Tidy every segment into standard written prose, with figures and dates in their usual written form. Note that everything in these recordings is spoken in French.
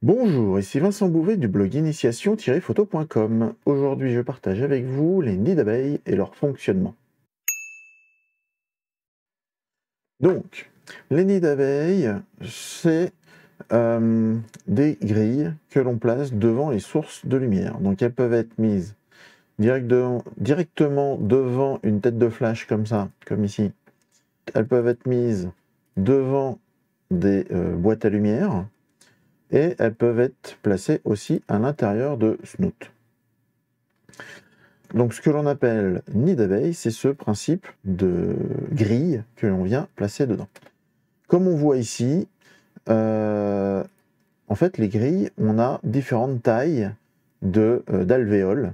Bonjour, ici Vincent Bouvet du blog initiation-photo.com. Aujourd'hui, je partage avec vous les nids d'abeilles et leur fonctionnement. Donc, les nids d'abeilles, c'est des grilles que l'on place devant les sources de lumière. Donc, elles peuvent être mises directement devant une tête de flash comme ça, comme ici. Elles peuvent être mises devant des boîtes à lumière. Et elles peuvent être placées aussi à l'intérieur de snoot. Donc ce que l'on appelle nid d'abeille, c'est ce principe de grille que l'on vient placer dedans. Comme on voit ici, en fait les grilles, on a différentes tailles d'alvéoles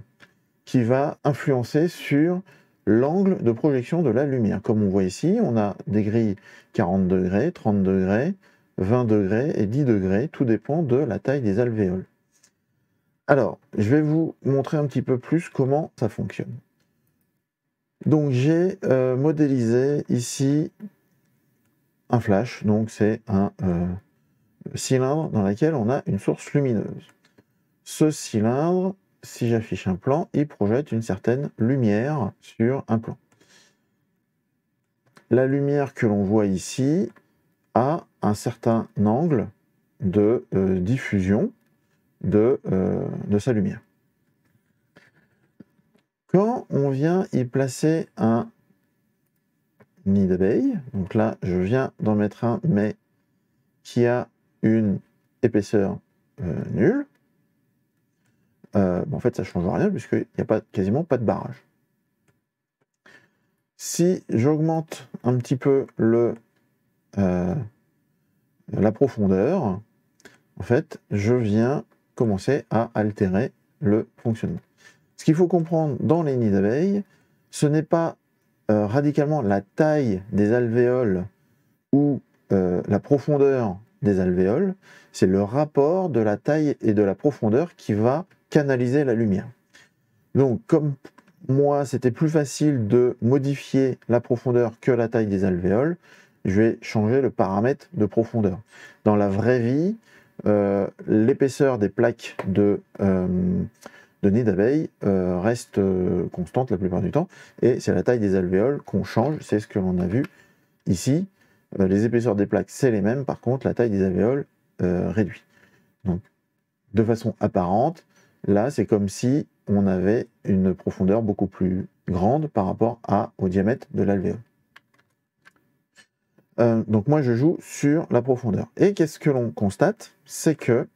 qui va influencer sur l'angle de projection de la lumière. Comme on voit ici, on a des grilles 40 degrés, 30 degrés, 20 degrés et 10 degrés, tout dépend de la taille des alvéoles. Alors, je vais vous montrer un petit peu plus comment ça fonctionne. Donc j'ai modélisé ici un flash, donc c'est un cylindre dans lequel on a une source lumineuse. Ce cylindre, si j'affiche un plan, il projette une certaine lumière sur un plan. La lumière que l'on voit ici a un certain angle de diffusion de sa lumière. Quand on vient y placer un nid d'abeille, donc là je viens d'en mettre un, mais qui a une épaisseur nulle, en fait ça ne change rien puisqu'il n'y a quasiment pas de barrage. Si j'augmente un petit peu la profondeur, en fait je viens commencer à altérer le fonctionnement. Ce qu'il faut comprendre dans les nids d'abeilles, ce n'est pas radicalement la taille des alvéoles ou la profondeur des alvéoles, c'est le rapport de la taille et de la profondeur qui va canaliser la lumière. Donc comme moi c'était plus facile de modifier la profondeur que la taille des alvéoles, je vais changer le paramètre de profondeur. Dans la vraie vie, l'épaisseur des plaques de nid d'abeille reste constante la plupart du temps, et c'est la taille des alvéoles qu'on change, c'est ce que l'on a vu ici. Les épaisseurs des plaques, c'est les mêmes, par contre, la taille des alvéoles réduit. Donc, de façon apparente, là, c'est comme si on avait une profondeur beaucoup plus grande par rapport au diamètre de l'alvéole. Donc moi, je joue sur la profondeur. Et qu'est-ce que l'on constate? C'est que,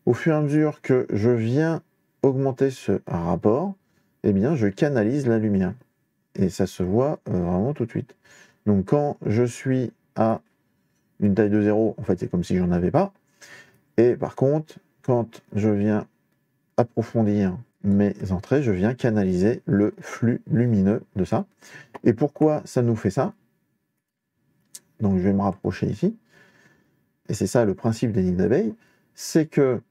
au fur et à mesure que je viens augmenter ce rapport, eh bien, je canalise la lumière. Et ça se voit vraiment tout de suite. Donc quand je suis à une taille de 0, en fait c'est comme si j'en avais pas. Et par contre, quand je viens approfondir mes entrées, je viens canaliser le flux lumineux de ça. Et pourquoi ça nous fait ça? Donc je vais me rapprocher ici. Et c'est ça le principe des nids d'abeilles, c'est que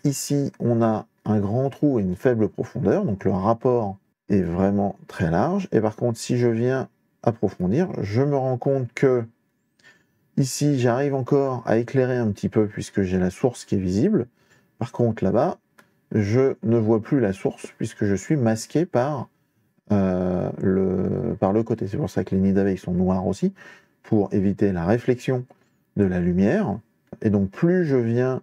ici on a un grand trou et une faible profondeur, donc le rapport est vraiment très large. Et par contre, si je viens approfondir, je me rends compte que ici, j'arrive encore à éclairer un petit peu puisque j'ai la source qui est visible. Par contre, là-bas, je ne vois plus la source puisque je suis masqué par le côté. C'est pour ça que les nids d'abeilles sont noirs aussi, pour éviter la réflexion de la lumière. Et donc, plus je viens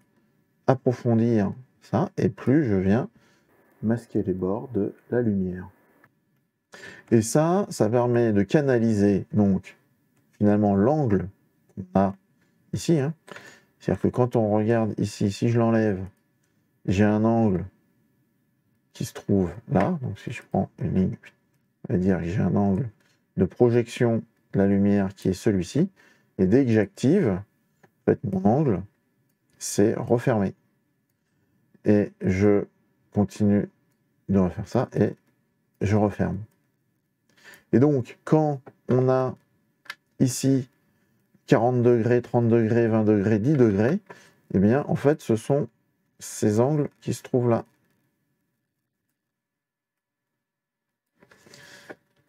approfondir ça, et plus je viens masquer les bords de la lumière. Et ça permet de canaliser, donc, finalement, l'angle qu'on a ici, hein. C'est-à-dire que quand on regarde ici, si je l'enlève, j'ai un angle qui se trouve là. Donc si je prends une ligne, on va dire que j'ai un angle de projection de la lumière qui est celui-ci. Et dès que j'active, en fait, mon angle, c'est refermé. Et je continue de refaire ça et je referme. Et donc, quand on a ici 40 degrés, 30 degrés, 20 degrés, 10 degrés, eh bien, en fait, ce sont ces angles qui se trouvent là.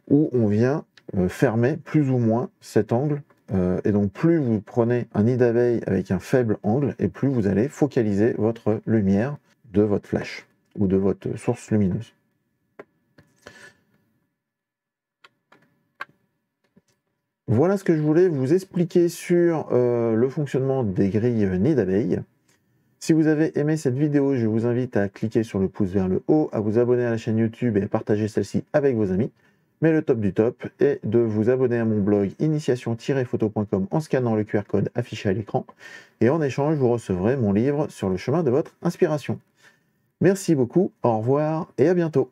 Où on vient fermer plus ou moins cet angle Et donc plus vous prenez un nid d'abeille avec un faible angle, et plus vous allez focaliser votre lumière de votre flash ou de votre source lumineuse. Voilà ce que je voulais vous expliquer sur le fonctionnement des grilles nid d'abeille. Si vous avez aimé cette vidéo, je vous invite à cliquer sur le pouce vers le haut, à vous abonner à la chaîne YouTube et à partager celle-ci avec vos amis. Mais le top du top est de vous abonner à mon blog initiation-photo.com en scannant le QR code affiché à l'écran. Et en échange, vous recevrez mon livre sur le chemin de votre inspiration. Merci beaucoup, au revoir et à bientôt.